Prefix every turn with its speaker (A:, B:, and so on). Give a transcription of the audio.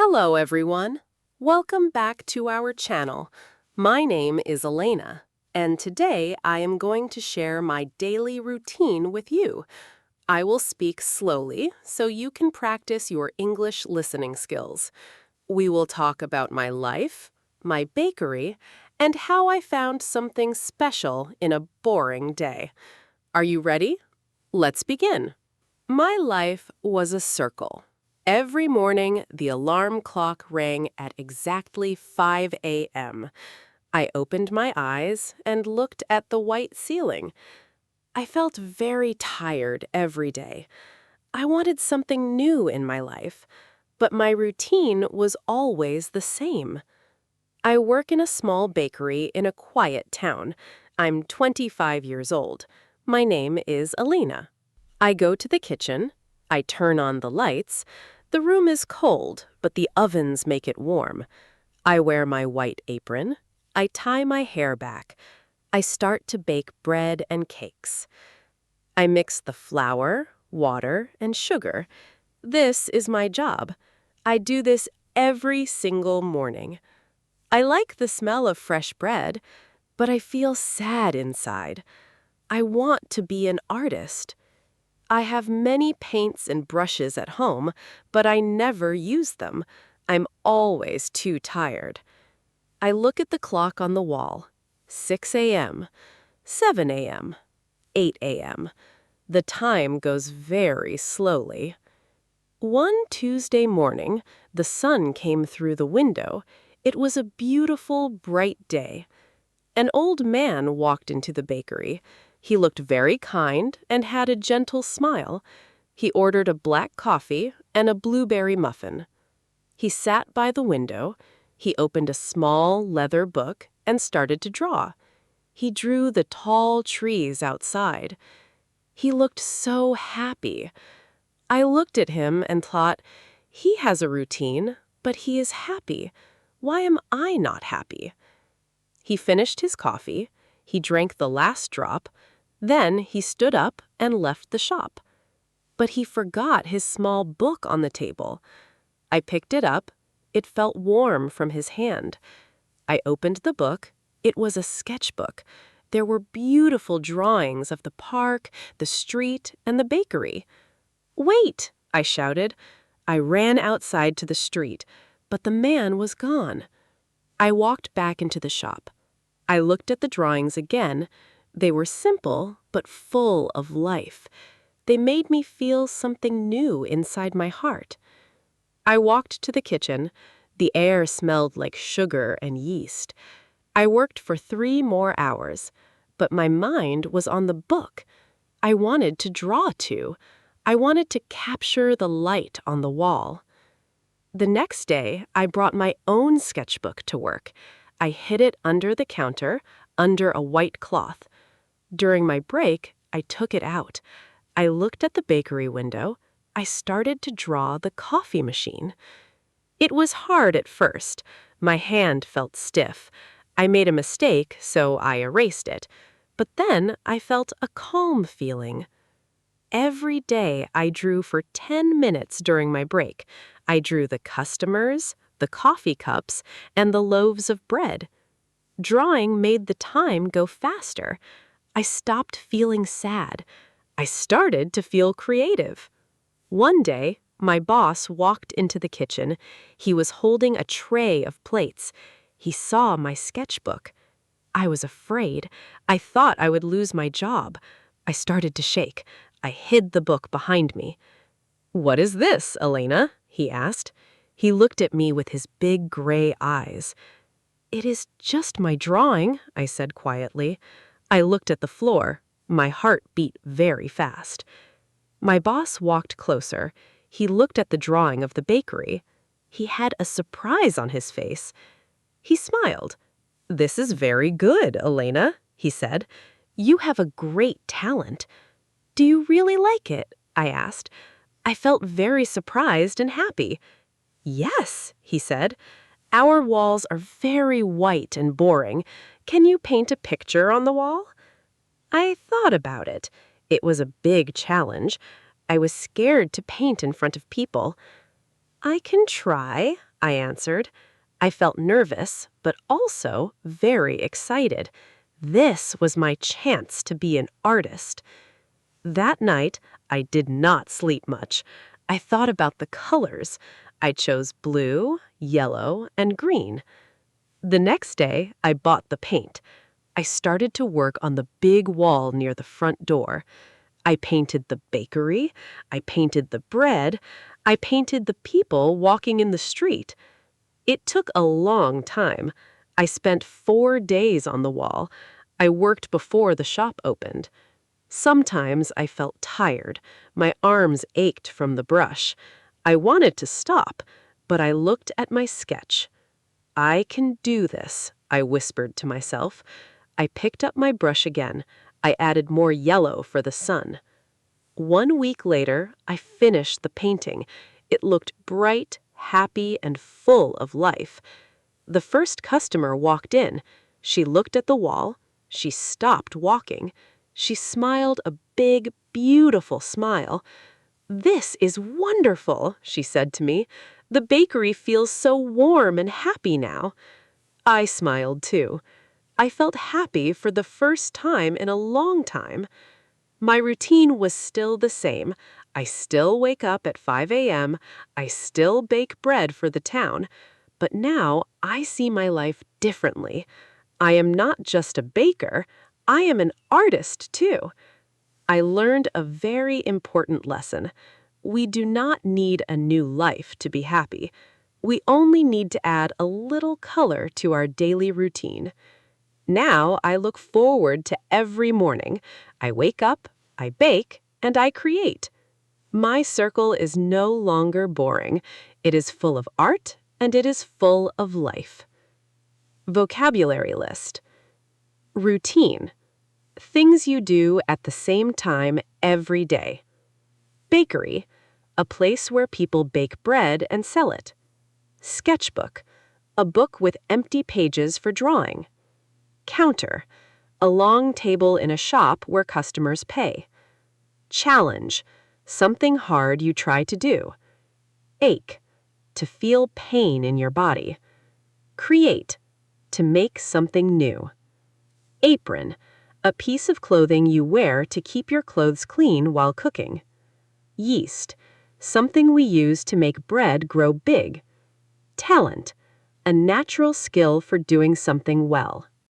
A: Hello, everyone. Welcome back to our channel. My name is Elena, and today I am going to share my daily routine with you. I will speak slowly so you can practice your English listening skills. We will talk about my life, my bakery, and how I found something special in a boring day. Are you ready? Let's begin. My life was a circle. Every morning, the alarm clock rang at exactly 5 a.m. I opened my eyes and looked at the white ceiling. I felt very tired every day. I wanted something new in my life, but my routine was always the same. I work in a small bakery in a quiet town. I'm 25 years old. My name is Elena. I go to the kitchen. I turn on the lights. The room is cold, but the ovens make it warm. I wear my white apron. I tie my hair back. I start to bake bread and cakes. I mix the flour, water, and sugar. This is my job. I do this every single morning. I like the smell of fresh bread, but I feel sad inside. I want to be an artist. I have many paints and brushes at home, but I never use them. I'm always too tired. I look at the clock on the wall. 6 a.m., 7 a.m., 8 a.m. The time goes very slowly. One Tuesday morning, the sun came through the window. It was a beautiful, bright day. An old man walked into the bakery. He looked very kind and had a gentle smile. He ordered a black coffee and a blueberry muffin. He sat by the window. He opened a small leather book and started to draw. He drew the tall trees outside. He looked so happy. I looked at him and thought, he has a routine, but he is happy. Why am I not happy? He finished his coffee. He drank the last drop. Then he stood up and left the shop. But he forgot his small book on the table. I picked it up. It felt warm from his hand. I opened the book. It was a sketchbook. There were beautiful drawings of the park, the street, and the bakery. "Wait!" I shouted. I ran outside to the street, but the man was gone. I walked back into the shop. I looked at the drawings again. They were simple, but full of life. They made me feel something new inside my heart. I walked to the kitchen. The air smelled like sugar and yeast. I worked for 3 more hours, but my mind was on the book. I wanted to draw too. I wanted to capture the light on the wall. The next day, I brought my own sketchbook to work. I hid it under the counter, under a white cloth. During my break, I took it out. I looked at the bakery window. I started to draw the coffee machine. It was hard at first. My hand felt stiff. I made a mistake, so I erased it. But then I felt a calm feeling. Every day I drew for 10 minutes during my break. I drew the customers, the coffee cups, and the loaves of bread. Drawing made the time go faster. I stopped feeling sad. I started to feel creative. One day, my boss walked into the kitchen. He was holding a tray of plates. He saw my sketchbook. I was afraid. I thought I would lose my job. I started to shake. I hid the book behind me. "What is this, Elena?" he asked. He looked at me with his big gray eyes. "It is just my drawing," I said quietly. I looked at the floor. My heart beat very fast. My boss walked closer. He looked at the drawing of the bakery. He had a surprise on his face. He smiled. "This is very good, Elena," he said. "You have a great talent." "Do you really like it?" I asked. I felt very surprised and happy. "Yes," he said. "Our walls are very white and boring. Can you paint a picture on the wall?" I thought about it. It was a big challenge. I was scared to paint in front of people. I can try, I answered. I felt nervous, but also very excited. This was my chance to be an artist. That night, I did not sleep much. I thought about the colors. I chose blue, yellow, and green. The next day, I bought the paint. I started to work on the big wall near the front door. I painted the bakery. I painted the bread. I painted the people walking in the street. It took a long time. I spent 4 days on the wall. I worked before the shop opened. Sometimes I felt tired. My arms ached from the brush. I wanted to stop, but I looked at my sketch. I can do this, I whispered to myself. I picked up my brush again. I added more yellow for the sun. 1 week later, I finished the painting. It looked bright, happy, and full of life. The first customer walked in. She looked at the wall. She stopped walking. She smiled a big, beautiful smile. "This is wonderful," she said to me. "The bakery feels so warm and happy now." I smiled too. I felt happy for the first time in a long time. My routine was still the same. I still wake up at 5 a.m. I still bake bread for the town. But now I see my life differently. I am not just a baker. I am an artist too. I learned a very important lesson. We do not need a new life to be happy. We only need to add a little color to our daily routine. Now I look forward to every morning. I wake up, I bake, and I create. My circle is no longer boring. It is full of art, and it is full of life. Vocabulary list. Routine. Things you do at the same time every day. Bakery. A place where people bake bread and sell it. Sketchbook. A book with empty pages for drawing. Counter. A long table in a shop where customers pay. Challenge. Something hard you try to do. Ache. To feel pain in your body. Create. To make something new. Apron. A piece of clothing you wear to keep your clothes clean while cooking. Yeast. Something we use to make bread grow big. Talent. A natural skill for doing something well.